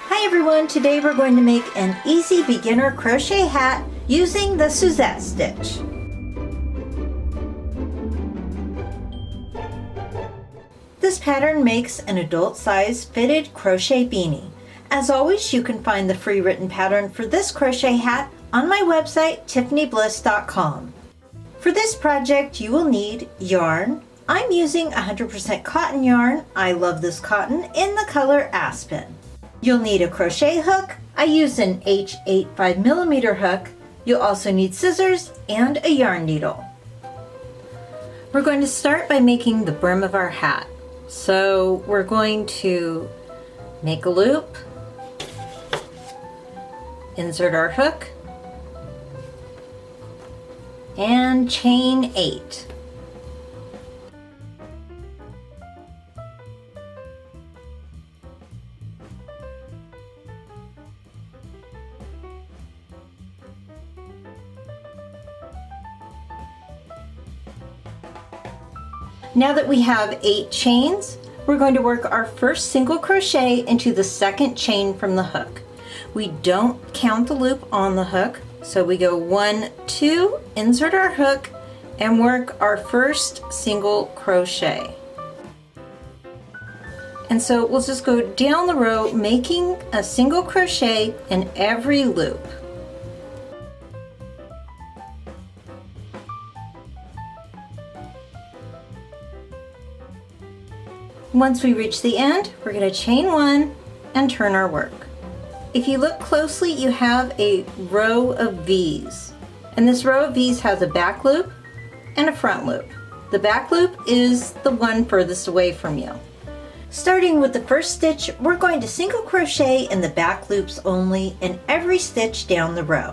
Hi everyone, today we're going to make an easy beginner crochet hat using the Suzette stitch. This pattern makes an adult size fitted crochet beanie. As always, you can find the free written pattern for this crochet hat on my website tiffanybliss.com. For this project you will need yarn. I'm using 100% cotton yarn. I love this cotton in the color Aspen. You'll need a crochet hook. I used an H8 5mm hook. You'll also need scissors and a yarn needle. We're going to start by making the brim of our hat. So we're going to make a loop, insert our hook, and chain 8. Now that we have 8 chains, we're going to work our first single crochet into the second chain from the hook. We don't count the loop on the hook, so we go 1, 2, insert our hook, and work our first single crochet. And so we'll just go down the row making a single crochet in every loop. Once we reach the end, we're going to chain 1 and turn our work. If you look closely, you have a row of V's. And this row of V's has a back loop and a front loop. The back loop is the one furthest away from you. Starting with the first stitch, we're going to single crochet in the back loops only in every stitch down the row.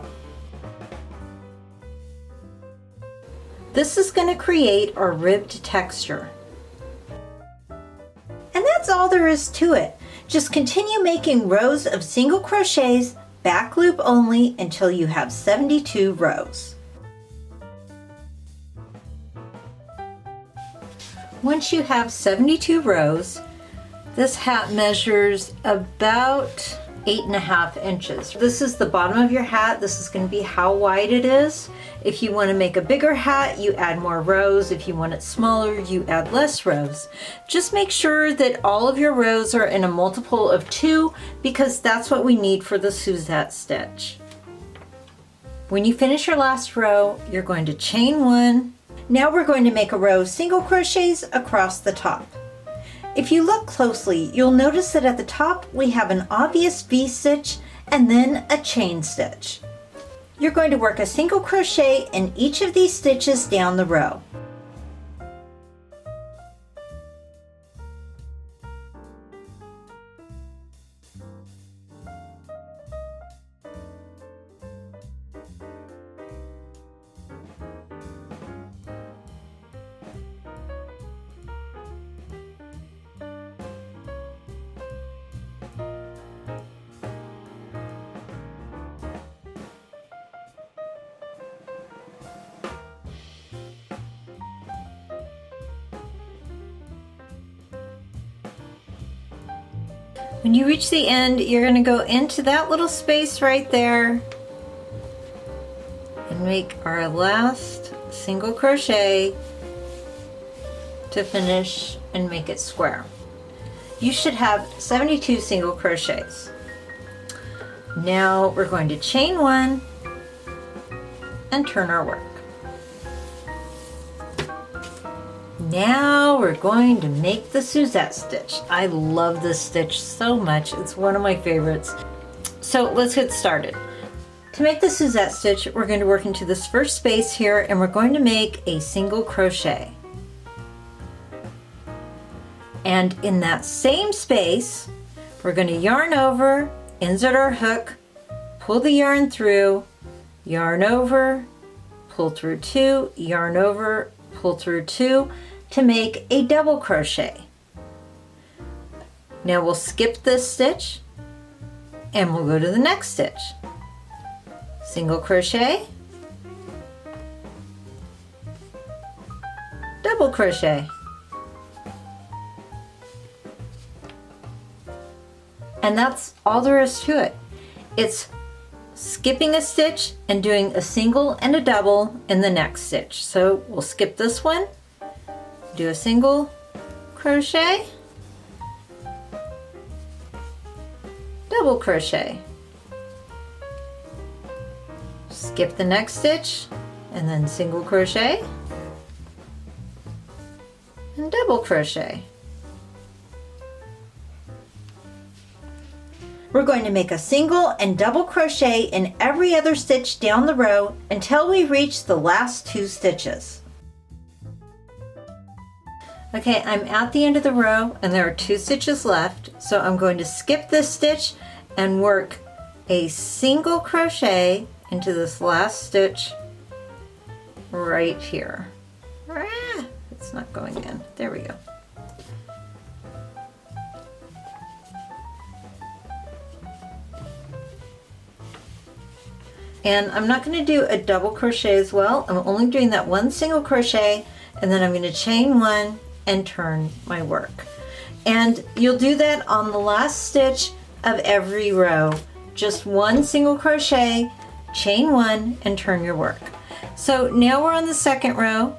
This is going to create our ribbed texture. And that's all there is to it. Just continue making rows of single crochets, back loop only, until you have 72 rows. Once you have 72 rows, this hat measures about 8.5 inches. This is the bottom of your hat. This is going to be how wide it is. If you want to make a bigger hat, you add more rows. If you want it smaller, you add less rows. Just make sure that all of your rows are in a multiple of 2 because that's what we need for the Suzette stitch. When you finish your last row, you're going to chain 1. Now we're going to make a row of single crochets across the top. If you look closely, you'll notice that at the top we have an obvious V-stitch and then a chain stitch. You're going to work a single crochet in each of these stitches down the row. When you reach the end, you're going to go into that little space right there and make our last single crochet to finish and make it square. You should have 72 single crochets. Now we're going to chain 1 and turn our work. Now we're going to make the Suzette stitch. I love this stitch so much. It's one of my favorites. So let's get started. To make the Suzette stitch, we're going to work into this first space here and we're going to make a single crochet. And in that same space, we're going to yarn over, insert our hook, pull the yarn through, yarn over, pull through 2, yarn over, pull through 2, to make a double crochet. Now we'll skip this stitch and we'll go to the next stitch. Single crochet, double crochet, And that's all there is to it. It's skipping a stitch and doing a single and a double in the next stitch. So we'll skip this one, do a single crochet, double crochet, skip the next stitch, and then single crochet and double crochet. We're going to make a single and double crochet in every other stitch down the row until we reach the last 2 stitches. Okay, I'm at the end of the row and there are 2 stitches left, so I'm going to skip this stitch and work a single crochet into this last stitch right here. It's not going in. There we go. And I'm not going to do a double crochet as well. I'm only doing that 1 single crochet, and then I'm going to chain 1 and turn my work. And you'll do that on the last stitch of every row. Just 1 single crochet, chain 1, and turn your work. So now we're on the second row,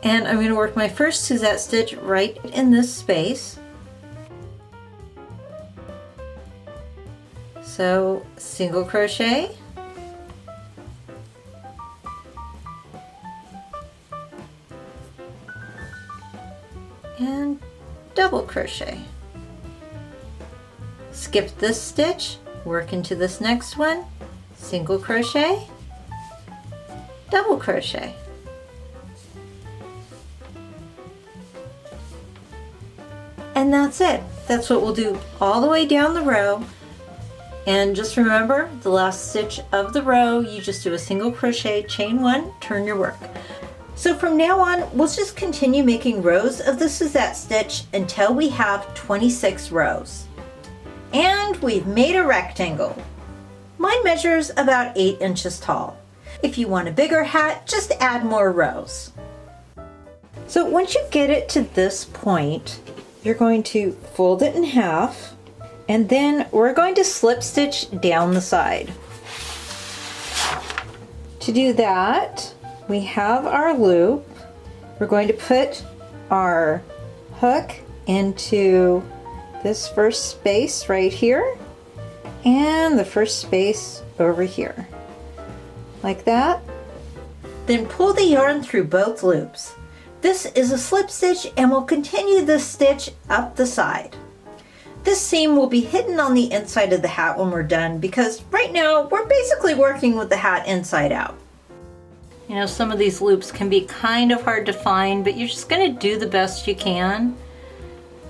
and I'm going to work my first Suzette stitch right in this space. So single crochet, and double crochet. Skip this stitch, work into this next one, single crochet, double crochet. And that's it. That's what we'll do all the way down the row. And just remember, the last stitch of the row, you just do a single crochet, chain 1, turn your work. So from now on, we'll just continue making rows of the Suzette stitch until we have 26 rows. And we've made a rectangle. Mine measures about 8 inches tall. If you want a bigger hat, just add more rows. So once you get it to this point, you're going to fold it in half, and then we're going to slip stitch down the side. To do that, we have our loop. We're going to put our hook into this first space right here and the first space over here, like that. Then pull the yarn through both loops. This is a slip stitch and we'll continue this stitch up the side. This seam will be hidden on the inside of the hat when we're done because right now we're basically working with the hat inside out. You know, some of these loops can be kind of hard to find, but you're just going to do the best you can,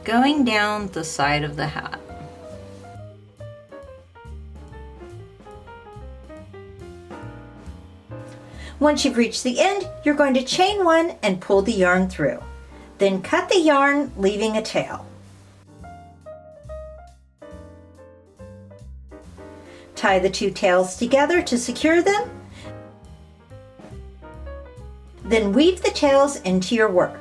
going down the side of the hat. Once you've reached the end, you're going to chain 1 and pull the yarn through. Then cut the yarn, leaving a tail. Tie the 2 tails together to secure them. Then weave the tails into your work.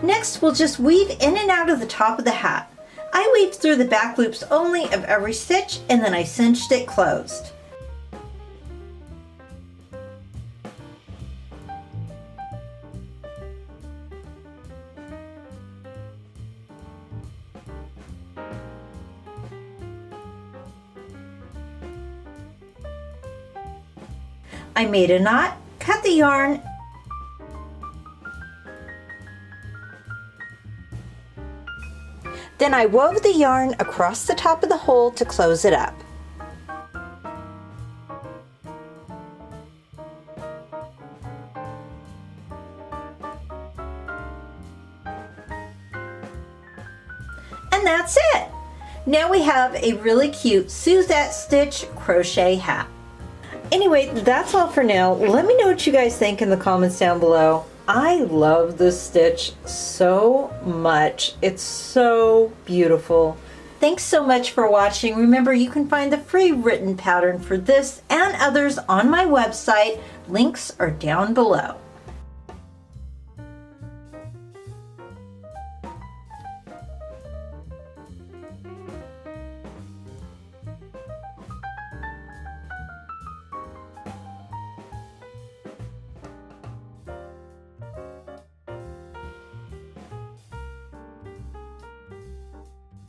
Next, we'll just weave in and out of the top of the hat. I weaved through the back loops only of every stitch and then I cinched it closed. I made a knot, cut the yarn, then I wove the yarn across the top of the hole to close it up. And that's it! Now we have a really cute Suzette stitch crochet hat. Anyway, that's all for now. Let me know what you guys think in the comments down below. I love this stitch so much. It's so beautiful. Thanks so much for watching. Remember, you can find the free written pattern for this and others on my website. Links are down below.